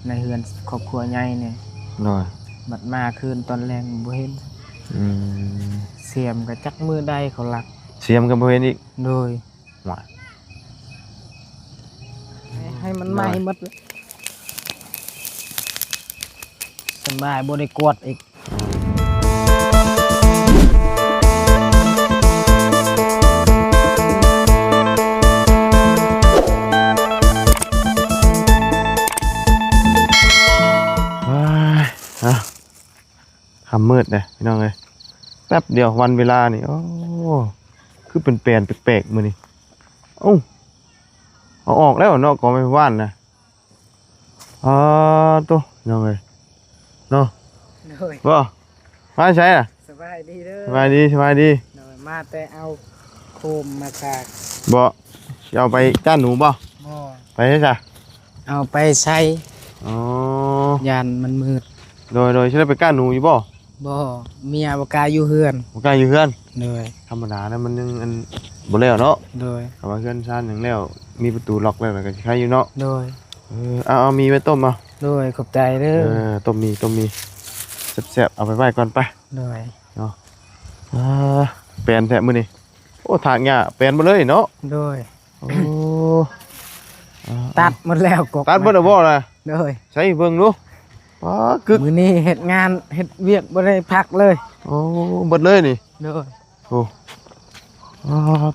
ในเฮือนครอบครัวใหญ่เนี่ยโดยบัดมาคืนตอนแรงบ่เห็นอืมเสียมก็จักมือได้เขาลักเสียมก็บ่เห็นอีกโดยว่าให้มันไหม้หมดเลยสบายบ่ได้กวดอีกคำมืดเลยพี่น้องเลยแป๊บเดียววันเวลานี่โอ้คือเป็นแปลนแปลกๆมือนี่โอ้เอาออกแล้วเนาะก็ไม่ว่านนะตัวน้องเลยเนาะบ่มาใช่อ่ะสบายดีเด้อสบายดีสบายดีมาแต่เอาโคมมาสากบ่เอาไปก้านหนูบ่ไปใช่จ้ะเอาไปใช้ยานมันมืดโดยใช่ไปก้านหนูอยู่บ่เมียบ่กล้าอยู่เฮือนบ่กล้าอยู่เฮือนเลยธรรมดานะมันยังอันบ่แล้วเนาะโดยคำว่าเฮือนซ่านอย่างแล้วมีประตูล็อกแล้วก็สิใครอยู่เนาะโดยเอามีไว้ต้มเอาโดยขอบใจเด้อต้มมีแซ่บๆเอาไปไว้ก่อนไปโดยเนาะแปลนแท้มื้อนี้โอ้ถากหญ้าแปลนหมดเลยเนาะโดยโอ้ตัดหมดแล้วกบตัดหมดแล้วบ่ล่ะโดยใช้เบิ่งดูกึกมื้อนี้เฮ็ดงานเฮ็ดเวียกบ่ได้พักเลยโอ้หมดเลยนี่โดยโอ้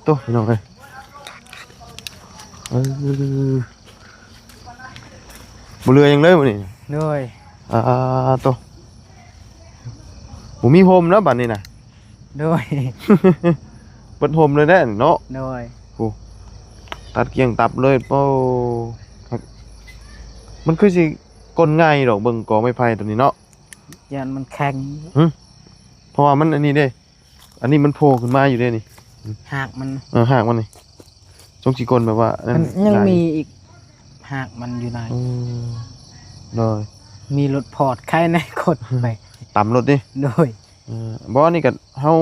ตัวพี่น้องเอ้ยบ่เรือยังเลยมื้อนี้โดยตัวบ่มีโฮมแล้วบัดนี้น่ะโดยเปิดโฮมเลยแน่เนาะโดยโอ้ตัดเกียงตับเลยเป้ามันคือสิกลง่ายดอกเบิ่งกอไม้ไผ่ตัวนี้เนาะยันมันแข็งเพราะว่ามันอันนี้เด้อันนี้มันโผล่ขึ้นมาอยู่เด้นี่หากมันหากมันนี่จงสิกลแบบว่ามันยังมีอีกหากมันอยู่ไหนเลยมีรถพอร์ตใครในกดไปต่ำรถดิโดยบ่นี่ก็เฮา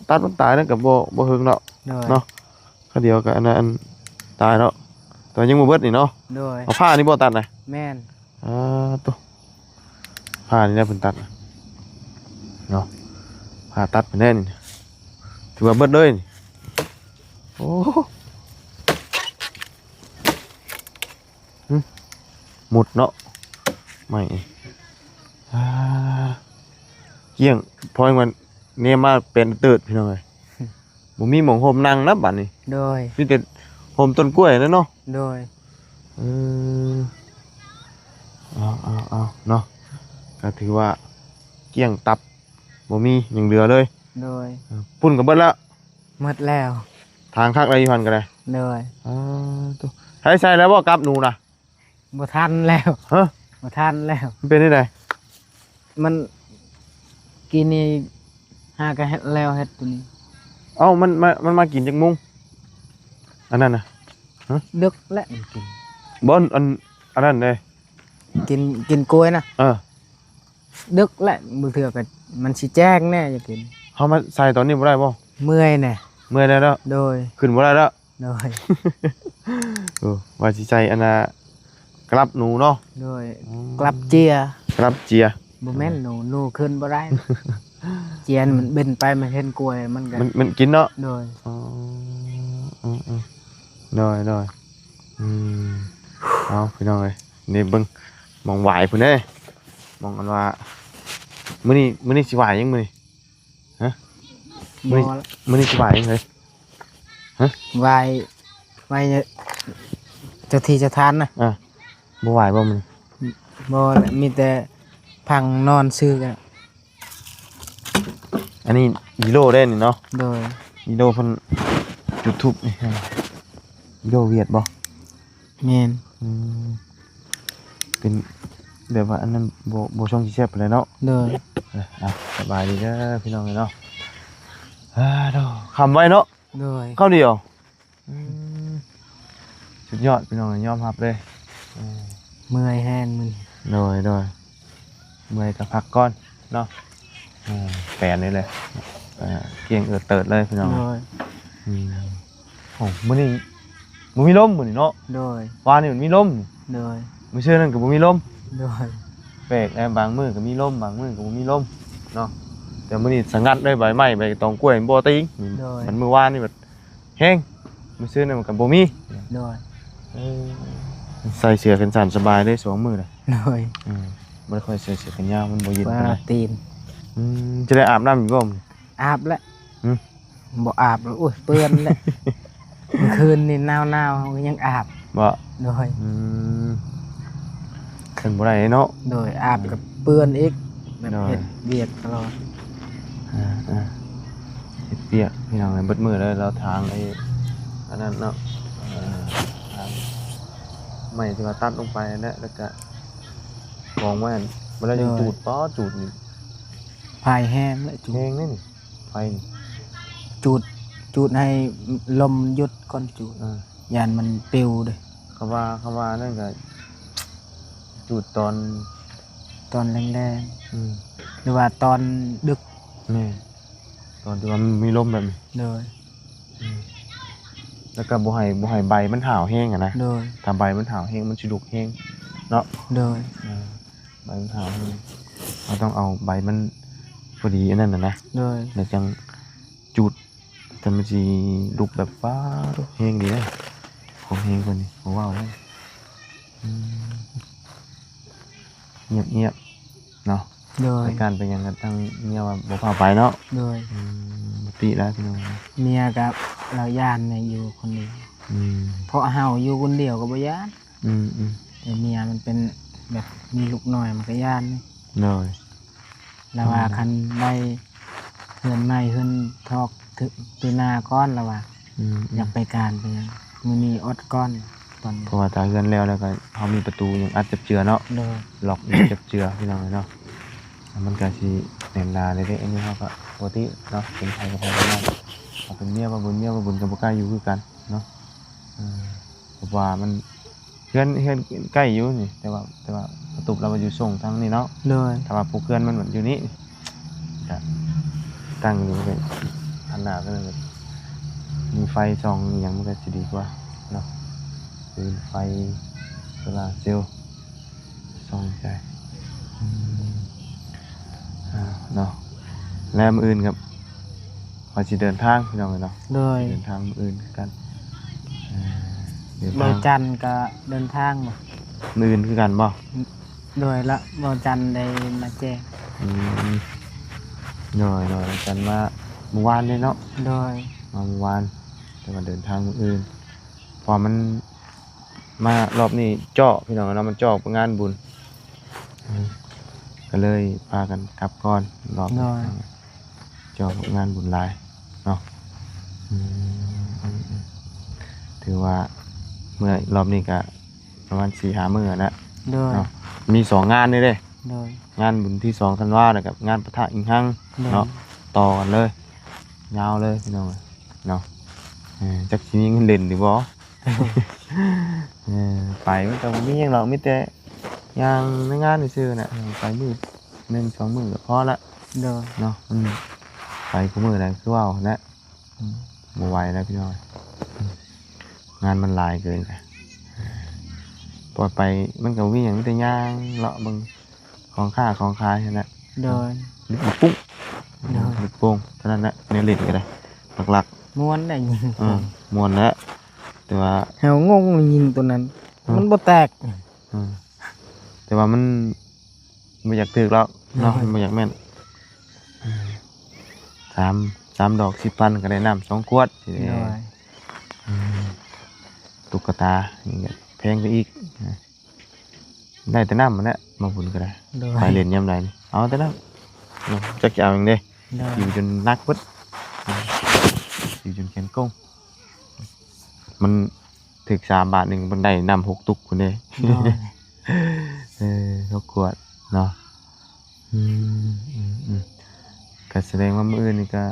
ตัดมันตายนั่นก็บ่หึงเนาะเนาะก็เดียวกับอันนั้นตายเนาะแต่ยังบ่เบิดนี่เนาะโดยเอาผ้านี่บ่ตัดน่ะแม่นตัวผ้านี่ได้เพิ่นตัดเนาะผ้าตัดไปแน่นี่ถือว่าเบิดเลยนี่โอ้หมดเนาะไม่เกี่ยงพอมันเนี่ยมาเป็นตืดพี่น้องเลยบ่มีหม่องโฮมนั่งนะบัดนี้โดยมีแต่โฮมต้นกล้วยนั่นเนาะโดยเอาเนาะก็ถือว่าเกี่ยงตับบ่มีหยังเหลือเลยโดยปุ่นก็เบิดแล้วหมดแล้วทางคักอะไรอยู่หั่นก็ได้โดยตัวใช้แล้วบ่กลับหนูน่ะบ่ทันแล้วบ่ทันแล้วมันเป็นได้ไดมันกินนี่หาก็เฮ็ดแล้วเฮ็ดตัวนี้มันมากินจักมุ้งอันนั้นน่ะดึกแล้วกินบ่อันนั้นเด้กินกล้วยนะดึกแล้วมื้อเทื่อก็มันสิแจ้งแน่จะกินเฮามาใส่ตอนนี้บ่ได้บ่เมื่อยแน่เมื่อยแล้วโดยขึ้นบ่ได้แล้วโดยว่าสิใส่อันน่ะกลับหนูเนาะโดยกลับเจียบ่แม่นหนูขึ้นบ่ได้เจียนมันเบ่นไปมันเห็นกล้วยมันก็มันกินเนาะโดยโดยเอาพี่น้องเอ้ยนี่เบิ่งมองหวายพุ่นเด้มองกันว่ามื้อนี้สิหวายยังมื้อนี้ฮะมื้อนี้สิหวายยังเลยฮะไหว้เจ้าที่เจ้าทานนะบ่หวายบ่มื้อบ่มีแต่พังนอนซื่อกันอันนี้กิโลได้นี่เนาะโดยกิโลเพิ่นจุดทูปนี่กิโลเวียดบ่แม่นเป็นแบบว่าอันนั้นบ่ช่องสิแซ่บปานใดเนาะโดยสบายดีเด้อพี่น้องเนาะดอกคำไว้เนาะโดยข้าวเดียวสุดยอดพี่น้องยอมรับเลยเมื่อยแห้งมึงโดยเมื่อยก็พักก่อนเนาะแปลนนี่เลยเกี่ยงเติดเลยพี่น้องโอ้มื้อนี้บ่มีลมมื้อนี้เนาะโดยวานนี่มันมีลมโดยมื้อเช้านั้นก็บ่มีลม โดย แปลกนะบางมื้อก็มีลมบางมื้อก็บ่มีลมเนาะแต่มื้อนี้สงัดเลยใบไม้ใบตองกล้วยมันบ่ติงมันมื้อวานนี่แบบแห้งมื้อซื่อนี่มันก็บ่มี โดย ใส่เสื้อกันสั่นสบายได้2มื้อเลย โดย บ่ได้ค่อยใส่เสื้อกันยาวมันบ่เย็น ว่า ปานใด ตีน จะได้อาบน้ำอยู่บ่ อาบแล้ว หืม บ่อาบแล้วโอ้ยเปื้อนแล้วเมื่อคืนนี่หนาวๆก็ยังอาบ บ่ โดย ขึ้นบ่ได้เนาะ โดยอาบกับเปื้อนอีกแบบ โดย เฮ็ดเวียกตลอด เฮ็ดเปียกพี่น้องเลยเบิดมื้อเลยเราทางไอ้อันนั้นเนาะทางไม้ที่ว่าตัดลงไปนั่นแหละแล้วก็กองไว้นั่นเวลายังจูดป๊อจูดนี่ พายแห้งแล้วจู แห้ ด งนี่ไฟนี่ จูดให้ลมหยุดก่อนจูดยานมันปลิวเด้ คำว่านั่นก็จูดตอน ตอนแรงๆหรือว่าตอนดึก นี่ตอนที่ว่ามันมีลมแบบนี้ โดย แล้วก็บ่ให้ใบมันห่าวแห้งอะนะ โดย ถ้าใบมันห่าวแห้งมันสิลุกแห้งเนาะ โดย ใบมันห่าวแห้งเราต้องเอาใบมันพอดีอันนั้นน่ะนะ โดย แล้วจังจุดแต่มันสิลุกแบบฟ้าลุกแห้งดีนะของแห้งกว่านี้ผมว่าเลยเงียบเนาะ โดย รายการเป็นยังกันตั้งเงียบว่าบ่พาไปเนาะ โดย ปกติแล้วพี่น้อง เมียกับเราย่านเนี่ยอยู่คนเดียว อืม เพราะเฮาอยู่คนเดียวก็บ่ย่าน อืม แต่เมียมันเป็นแบบมีลูกน้อยมันก็ย่านนี่ เลย แล้วว่าคันได้เฮือนใหม่เฮือนทอกถึงปีหน้าก้อนแล้วว่าอยากไปการไปหยังมื้อนี้อดก้อนตอน เพราะว่าตาเฮือนแล้วก็เขามีประตูยังอัดจับเจือเนาะ โดย ล็อกยังจับเจือพี่น้องเนาะมันก็สิแน่นหนาเลยเด้อันนี้เขาก็ปกติเนาะเป็นไทยกับไทยกันแล้วเอาเป็นเมียว่าบุญกับบ่กล้าอยู่คือกันเนาะเพราะว่ามันเฮือนใกล้อยู่นี่แต่ว่าประตูเรามาอยู่ส่งทางนี้เนาะ โดย ถ้าว่าปลูกเฮือนมันเหมือนอยู่นี่ก็ตั้งอยู่เป็นอันหนาก็เลยมีไฟส่องอหย่างมันก็สิดีกว่าเนาะคือไฟโซลาร์เซลล์ส่องใจเนาะแล้วมื้ออื่นครับพอสิเดินทางพี่น้องเนาะ โดย เดินทางมื้ออื่นคือกันเดิน บ่ ทาง จันทร์ก็เดินทางบ่ มื้ออื่นคือกันบ่ โดยละบ่จันทร์ได้มาแจ้ง หน่อยกันมาเมื่อวานเลยเนาะ โดย มาเมื่อวานแต่ว่าเดินทางมื้ออื่นพอมันมารอบนี้เจาะพี่น้องเนาะมันเจาะงานบุญก็เลยพากันกลับก่อนรอบนี้เจาะงานบุญหลายเนาะถือว่าเมื่อรอบนี้ก็ประมาณ 4-5 มื้อนะ โดย เนาะมี2งานนี่เด้ โดย งานบุญที่2ธันวาคมกับงานปะทะอิงหัง โดย เนาะต่อกันเลยยาวเลยพี่น้องเนาะจักสิมีเงินเล่นหรือบ่ ไปมันก็บ่มีหยังหรอกมีแต่ย่างในงานซื่อๆน่ะไปมื้อ1-2 มื้อก็พอละ โดย เนาะไปกูมื้อนั้นคือว่านะบ่ไหวแล้วพี่น้องงานมันหลายเกินค่ะปล่อยไปมันก็บ่มีหยังมีแต่ย่างเลาะเบิ่งของค้าของขายนั่นแหละ โดย ลึกปุ้ง โดย ลึกโป่งเท่านั้นแหละเนี่ยเล่นก็ได้หลัก ม้วนได้ยิง ๆมวนแล้วแต่ว่า เฮางงยิงตัวนั้น มันบ่แตก แต่ว่ามันไม่อยากถึกแล้วเนาะมันบ่อยากแม่นสามดอก10,000ก็ได้น้ำ2 ขวดสิ โด ได้ ย ตุ๊กตาอย่างเงี้ยแพงไปอีกได้แต่น้ำมันแหละมาบุญก็ได้ โดย ไปเล่นยามใดนี่เอาแต่น้ำจักจะเอาอย่างเด้ โดย อยู่จนนักเบิดอยู่จนแขนกงมันถึก3 บาทหนึ่งบันไดนำ6 ตุกคนเด้ โดย 6 ขวดเนาะก็แสดงว่ามื้ออื่นนี่ก็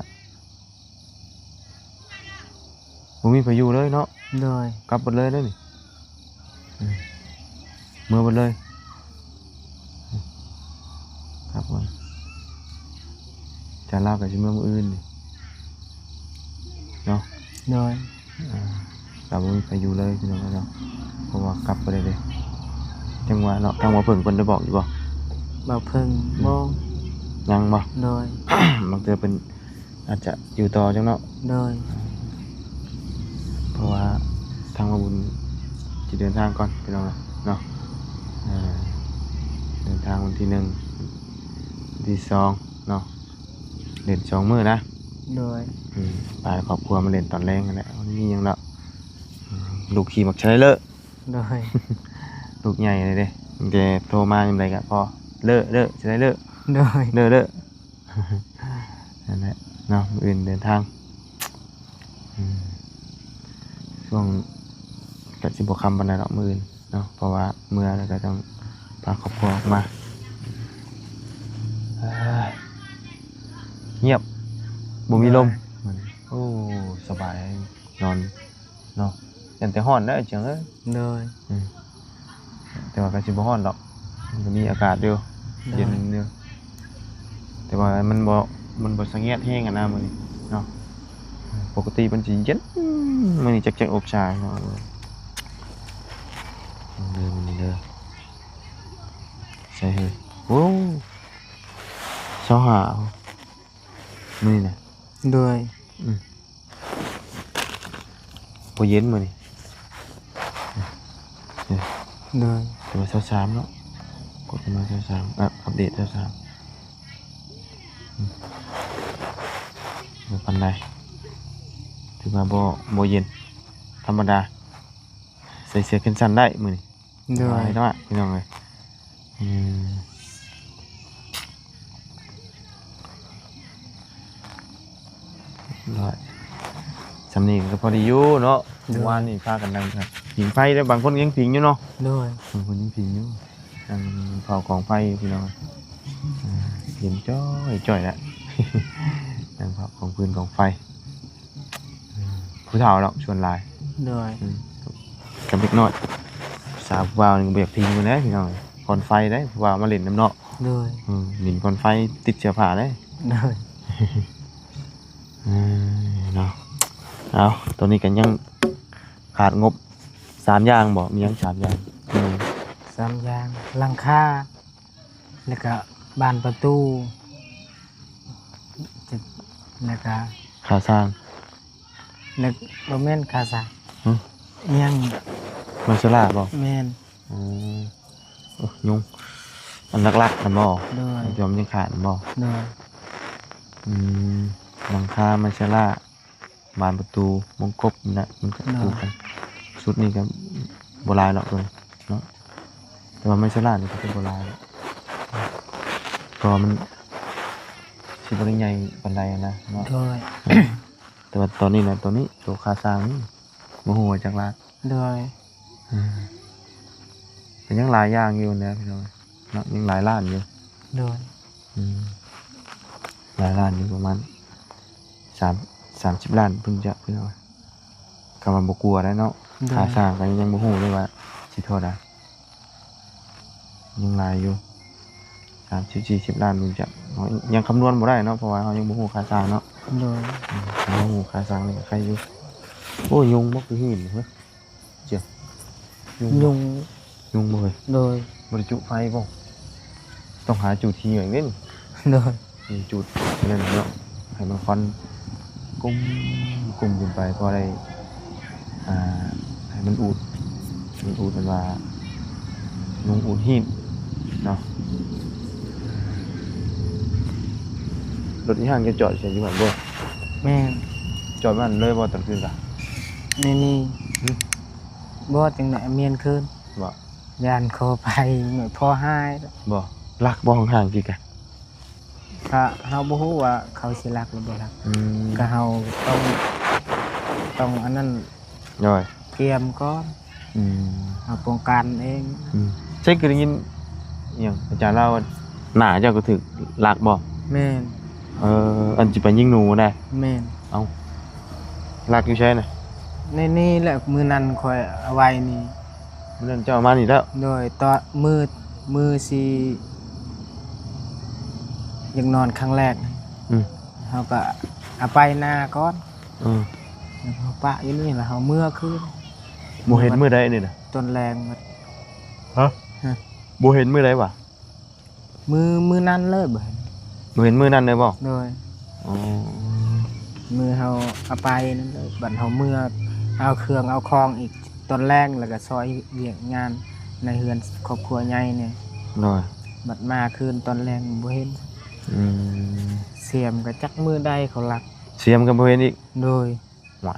บ่มีพายุเลยเนาะ โดย กลับหมดเลยเด้อนี่เมื่อหมดเลยครับผมจะเล่ากับชิเมื่อมื้ออื่นนี่เนาะ โดย กลับบ่มีพายุเลยพี่น้องเนาะเพราะว่ากลับไปเลย จังหวะเนาะทางว่าเพิ่งเพิ่นได้บอกอยู่บ่ บ่เพิ่งบ่ ยังบ่ โดย บางเทื่อเพิ่นอาจจะอยู่ต่อจังเนาะ โดย เพราะว่าทางมาบุญสิเดินทางก่อนพี่น้องเนาะเดินทางวันที่1วันที่2เนาะเล่น2มื้อนะ โดย ไปครอบครัวมาเล่นตอนแรกนั่นแหละมันมีหยังเนาะลูกขี่มักใช้เลอะ โดย ลูกใหญ่เลยเด้ตั้งแต่โทรมายามใดก็พอเลอะสิได้เลอะ โดย เลอะ นั่นแหละเนาะมื้ออื่นเดินทางช่วงก็สิบ่ค่ำปานใดดอกมื้ออื่นเนาะเพราะว่าเมื่อแล้วก็ต้องพาครอบครัวออกมาเงียบบ่มีลมโอ้สบายนอนเนาะยันแต่ร้อนเด้อจังเอ้ย โดย แต่ว่าก็สิบ่ร้อนดอกมันก็มีอากาศอยู่เย็นอยู่แต่ว่ามันบ่สะเงียดแฮงอะนะมื้อนี้เนาะปกติมันสิเย็นมื้อนี้จักอบชาเนาะมื้อนี้เด้อใช่เฮ้ยโอ้เช้าหามื้อนี้น่ะ โดย บ่เย็นมื้อนี้ โดย แต่ว่า23เนาะกดมา23อัปเดต23บ่ปานใดถือว่าบ่เย็นธรรมดาใส่เสื้อแขนสั้นได้มื้อนี้ โดย เนาะพี่น้องเอ้ยร้อยสำนีก็พอดีอยู่เนาะเมื่อวานนี่พากันนั่งครับผิงไฟได้บางคนยังผิงอยู่เนาะ โดย บางคนยังผิงอยู่นั่งเผากองไฟพี่น้องเย็นจ้อยแหละ นั่งเผากองฟืนกองไฟผู้เฒ่าเนาะชวนหลาย โดย กับเด็กน้อยสาวผู้บ่าวนี่เบียบทิ้งไปแล้วพี่น้องก่อนไฟได้ผู้บ่าวมาเล่นน้ำเนาะ โดย หลินก่อนไฟติดเชื้อผ้าได้ โดย เนาะเอาตัวนี้กันยังขาดงบ3อย่างบ่มียัง3อย่าง 3อย่างหลังคาแล้วก็บานประตูแล้วก็ ค่าสร้าง แล้วบ่แม่นคาซา หึ ยัง มันสลาบ่ แม่น ยุงอันลักๆกันบ่ โดย ยอมยังขาดบ่ โดย หลังคามันสลาบานประตูมงกบนะมันก็ถูกกันชุดนี้ก็โบราณเนาะตัวเนาะแต่ว่าไม่สลานี่ก็เป็นโบราณก็มันสิบ่ได้ใหญ่ปานใดนะเนาะ โดย แต่ว่าตอนนี้นะตัวนี้ตัวคาสร้างนี่บ่ฮู้ว่าจักลาด โดย เป็นยังหลายอย่างอยู่นะพี่น้องเนาะยังหลายล้านอยู่ โดย หลายล้านอยู่ประมาณ30ล้านเพิ่งจะพี่น้องก็มันบ่กลัวแล้วเนาะค่าสร้างก็ยังบ่ฮู้เลยว่าสิเท่าใดยังหลายอยู่30-40ล้านเพิ่งจะยังคำนวณบ่ได้เนาะเพราะว่าเฮายังบ่ฮู้ค่าสร้างเนาะ โดย เฮาฮู้ค่าสร้างนี่ก็ใครอยู่โอ้ยยุงบ่คือหินเฮ้ยเจ้ายุง ยุง บ่เฮ้ย โดย บ่ได้จุไฟบ่ต้องหาจุดที่อย่างนี้ โดย มีจุดนั่นเนาะให้มันควันกุ้มขึ้นไปพอได้ให้มันอูดมันว่ายุงอูดหินเนาะรถที่ห้างจะจอดเสียอยู่หั่นบ่ แม่น จอดมันเลยบ่ตอนคืนจ้ะ นี่บ่จังได๋เมียนคืน บ่ ยานขอไปหน่อยพอหาย บ่ลักบ่ห่างๆกี่กะ ก็เฮาบ่ฮู้ว่าเขาสิรักหรือบ่รัก ม ก็เฮาต้องอันนั้น ย่อย เตรียมก่อน อืม เฮาป้องกันเอง ใช่คือได้ยินอหยังอาจารย์เล่าว่าหน้าเจ้าก็ถึกลักบ่ แม่น อันสิไปยิงหนูได้ แม่น เอาลักอยู่ใช่น่ะ นี่แหละมื้อนั้นค่อยเอาไว้นี่ เรื่องเจ้ามานี่แล้ว โดยตอนมือสิอยากนอนครั้งแรก เฮาก็เอาไปนาก่อน แล้วเฮาปะอยู่นี่แล้วเฮาเมื่อคืน บ่เห็นมื้อใดนี่น่ะ ต้นแรงหมด ฮะ ห ฮะ บ่เห็นมื้อใดวะ มือนั้นเลยบ่ บ่เห็นมื้อนั้นเลยบ่ โดย อ๋อ มือเฮาเอาไปนั่นเลยบัดเฮาเมื่อเอาเครื่องเอาของอีกตอนแรกแล้วก็ซอยเวียกงานในเฮือนครอบครัวใหญ่เนี่ย น้อย บัดมาคืนตอนแรกบ่เห็น อืม เสียมก็จักมือใดเขาลัก เสียมก็บ่เห็นอีก โดย ว่า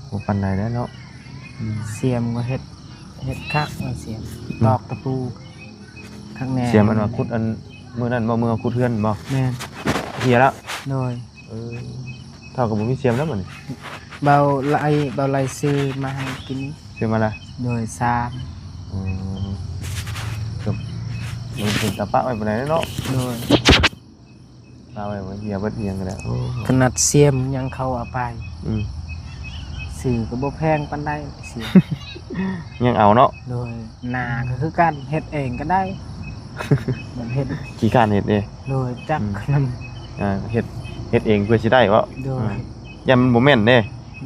บ่ปานใดแล้วเนาะ เสียมก็เฮ็ดคักเอาเสียมตอกตะปูข้างแน่ เสียมอันว่าขุดอันมื้อนั้นบ่มื้อขุดเฮือนบ่ แม่น เฮียแล้ว โดย เท่ากับบ่มีเสียมแล้วบัดนี้ เบาไหลซื้อมาให้กิน เสียมอะไร โดยซาม กับมันเป็นตะปะไว้ปานใดเนาะ โดย ตาไว้บ่เฮียเบิดเฮียงก็ได้ ขนาดเสียมยังเขาเอาไป อืม สื่อก็บ่แพงปานใดเสียม ยังเอาเนาะ โดยนาก็คือการเฮ็ดเองก็ได้เหมือนเฮ็ด ขี้ข้านเฮ็ดเด้ โดยจักนำ เฮ็ดเองเพื่อสิได้บ่ โดย ยันมันบ่แม่นเด้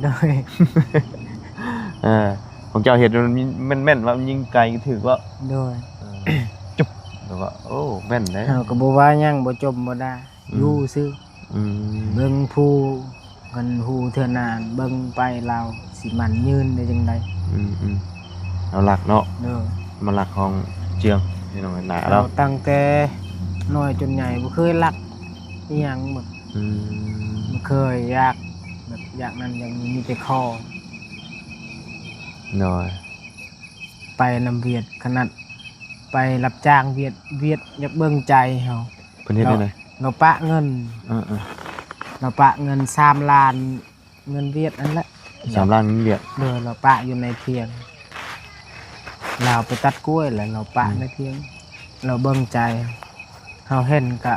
โดย ของเจ้าเฮ็ดมันแม่นว่ามันยิงไกลถึกว่า โดย จุ๊บแล้วก็โอ้แม่นเด้ เฮาก็บ่ว่าหยังบ่จมบ่ได้อยู่ซื่อ อืม เบิ่งผู้กันฮู้เทื่อนานเบิ่งไปเราสิมันยืนได้จังได๋ เอาหลักเนาะ เด้อ มันหลักของเจียงพี่น้องหนา เรา แล้ว ตั้งแต่น้อยจนใหญ่บ่เคยรักอีหยังบ่ อืม บ่เคยอยากแบบอยากนั้นอย่างนี้มีแต่ข้อ หน่อย ไปนำเวียดขนาดไปรับจ้างเวียดอยากเบิ่งใจเฮา เพิ่นเฮ็ดได้ได เราปะเงิน เออ เราปะเงิน3 ล้านเงินเวียดนั่นแหละ 3ล้านเวียด เด้อเราปะอยู่ในเพียงเราไปตัดกล้วยแล้วเราปะในเพียง เราเบิ่งใจเฮาเห็นก็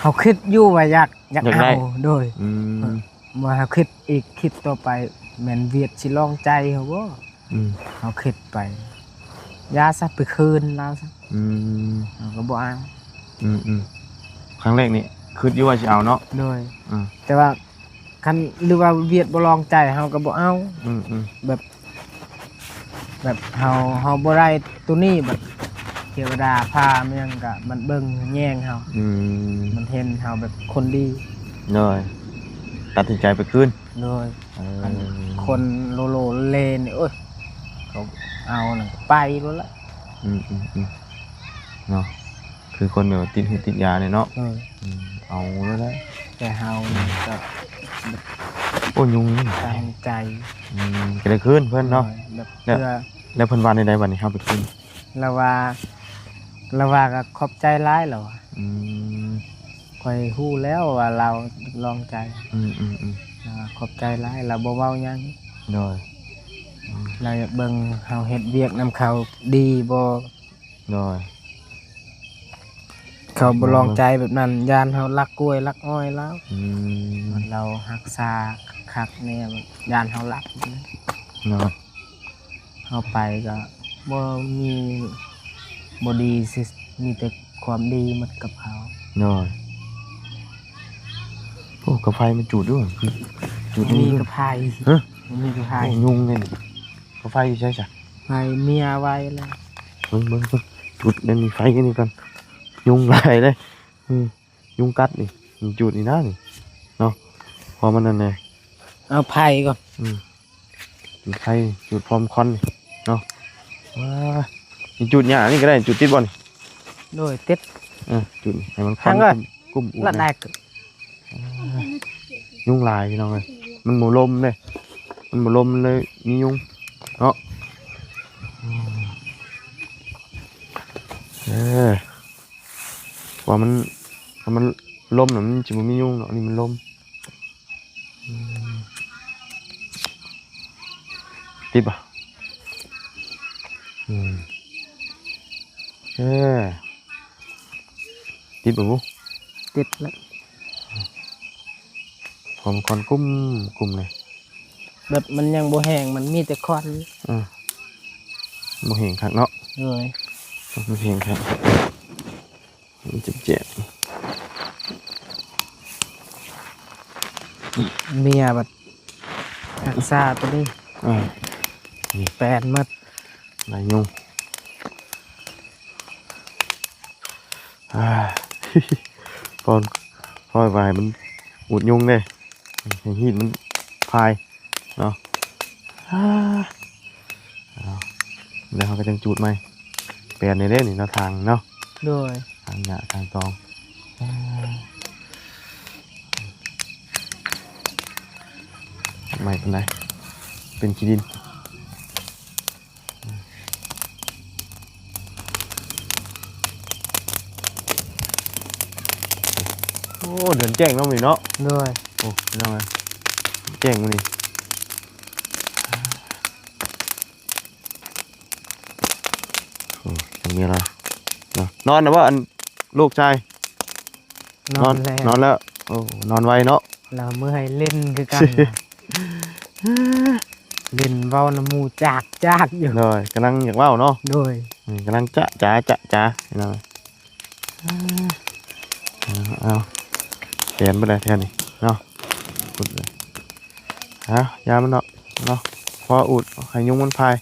เฮาคิดอยู่ว่าอยากเอาโดย อืม ว่าเฮาคิดอีกคิดต่อไปแม่นเวียดสิลองใจเฮาบ่ อืม เฮาคิดไปยาซะไปคืนเราซะ อืม เฮาก็บ่เอา ครั้งแรกนี่คิดอยู่ว่าสิเอาเนาะ โดย อืม แต่ว่าคันหรือว่าเวียดบ่ลองใจเฮาก็บ่เอา อืม แบบเฮาบ่ได้ตัวนี้แบบเทวดาพามันยังก็มันเบิ่งแย่งเฮา อืม มันเห็นเฮาแบบคนดี หน่อยตัดสินใจไปคืน โดย เออ คนโลโลเลนนี่โอ้ยเขาเอาน่ะไปแล้วละ อืมเนาะคือคนแบบติดหืดติดยาเนี่ยเนาะ เอาแล้วได้ แต่เฮานี่ก็ โอ้ยุงนี่ ตั้งใจ ก็ได้คืนเพิ่นเนาะ แบบ เนี่ย เพื่อ แล้วเพิ่นว่าในใดบัดนี้เฮาไปคืน ละว่าก็ขอบใจหลายแล้วอะ อืม ค่อยฮู้แล้วว่าเราลองใจ อืม ขอบใจหลายเราบ่เว้าหยัง โดย เราอยากเบิ่งเฮาเฮ็ดเวียกนำเขาดีบ่ โดย เขาบ่ลองใจแบบนั้นยานเฮารักกล้วยรักอ้อยแล้ว อืม เรารักษาคักๆเนี่ยยานเฮารัก โดย เฮาไปก็บ่มีบ่ดีสิมีแต่ความดีหมดกับเขา โดยโอ้กาไฟมันจุดด้วยจุด มี นี่ กระไผ ฮะ มีกระไผ โอ้ยุงเนี่ยกาไฟอยู่ใช่จ้ะ ไผเมียไว้แล้ว เบิ่งจุดนั่นมีไฟกันนี่กันยุงหลายเลยยุงกัดนี่จุดนี่นะนี่เนาะพอมันนั่นเลย เอาไผก่อน จุดไฟจุดพร้อมควันนี่เนาะว้านี่จุดเนี่ยนี่ก็ได้จุดติดบอล โดยติด จุดให้มันควัน ทางเลย กุ้มอุ่น ละได้ ยุงลายพี่น้องเลยมันหมูลมเลยมันหมูลมเลยมียุงเนาะว่ามันลมน่ะมันจะมียุงเนาะนี่มันลมติดป่ะติดป่ะบุ๊ ติดแล้ว ผมคอนกุ้มเลย แบบมันยังบ่แห้งมันมีแต่ควัน บ่เห็นครับเนาะ เลย บ่เห็นครับมันเจ็บ เมียแบบรักษาตัวนี้ แปดหมด ไหนยุงก่อนค่อยไปมันอุดยุงเลยให้หินมันพายเนาะแล้วเขาก็จังจูดไหมเปลี่ยนในเล่นนี่เนาะทางเนาะ โดย ทางหยาทางตองไม่เป็นไรเป็นขี้ดินโอ้เดินแจ้งน้องนี่เนาะ โดย โอ้น้องเลยแจ้งมันนี่โอ้ตรงนี้อะไรเนาะนอนนะว่าอันลูกชาย นอนแล้ว นอนแล้วโอ้นอนไวเนาะ เราเมื่อให้เล่นคือกันนะเล่นเว้าน้ำมูจากอยู่ เลยกำลังอยากเว้าเนาะ โดย กำลังจ๋าเห็นไหมเอาเปลี่ยนไปเลยแทนนี่เนาะอุดเลยยามันเนาะพออุดให้ยุงมันพาย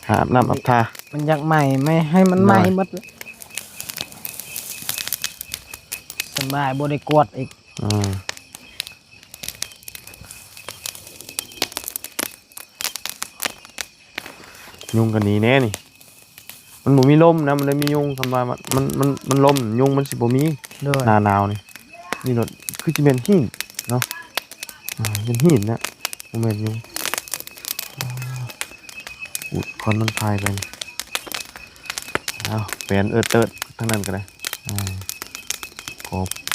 หาอาบน้ำอาบทา มันอยากใหม่ไม่ให้มันใหม่หมดเลยสบายบ่ได้กวดอีก ยุงกันนี้แน่นี่มันบ่มีลมนะมันเลยมียุงคำว่ามันลมยุงมันสิบ่มี โดย หนาวนี่นี่รถคือจะเป็นหินเนาะเป็นหินนะโมเมนต์ยุงอุดคอนมันพายไปเอาแปลนเติดทั้งนั้นก็ได้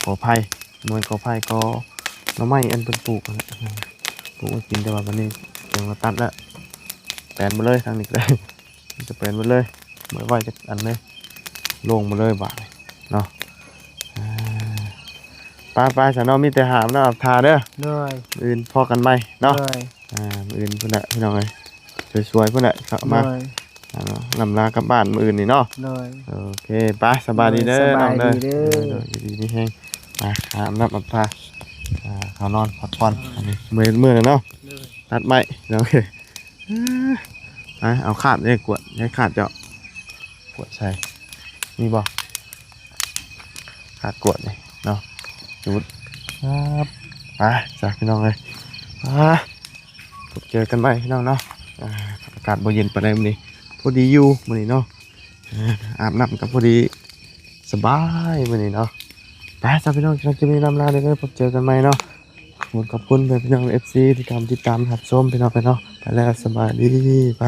กอไผ่มวยกอไผ่ก็หน่อไม้อันเป็นปลูกนะปลูกมากินแต่ว่าวันนี้ยังมาตัดแล้วแปลนมาเลยทางนี้เลยจะแปลนมาเลยไม่ไหวจะอันเลยลงมาเลยบ่ายเนาะไปฉันเอามีแต่หามนะอาบทาเด้อ โดย อื่นพอกันไหมเนาะ โดย อื่นเพื่อนแหละพี่น้องเลยสวยๆเพื่อนแหละเข้ามา โดย ลำลากลับบ้านมืออื่นนี่เนาะ โดย โอเคไปสบายดีเด้อ ส น้ บา อย งเด้อ ดีเด้อ ดีนี่แห้งมาหามน้ำอาบทาเขานอนพักผ่อนอันนี้มือเลยเนาะตัดไม้โอเคไปเอาขาดเนี่ยกวดให้ขาดเจาะกวดใส่นี่บ่ขาดกวดนี่เนาะจุดครับไปจ้ะพี่น้องเลยพบเจอกันใหม่พี่น้องเนาะอากาศบ่เย็นปานใดมื้อนี้พอดีอยู่มื้อนี้เนาะอาบน้ำกับพอดีสบายมื้อนี้เนาะไปจ้ะพี่น้องจะมีลำลาเด้อพบเจอกันใหม่เนาะขอบคุณพี่น้อง FC ที่ติดตามรับชมพี่น้องไปเนาะไปแล้วสบายดีไป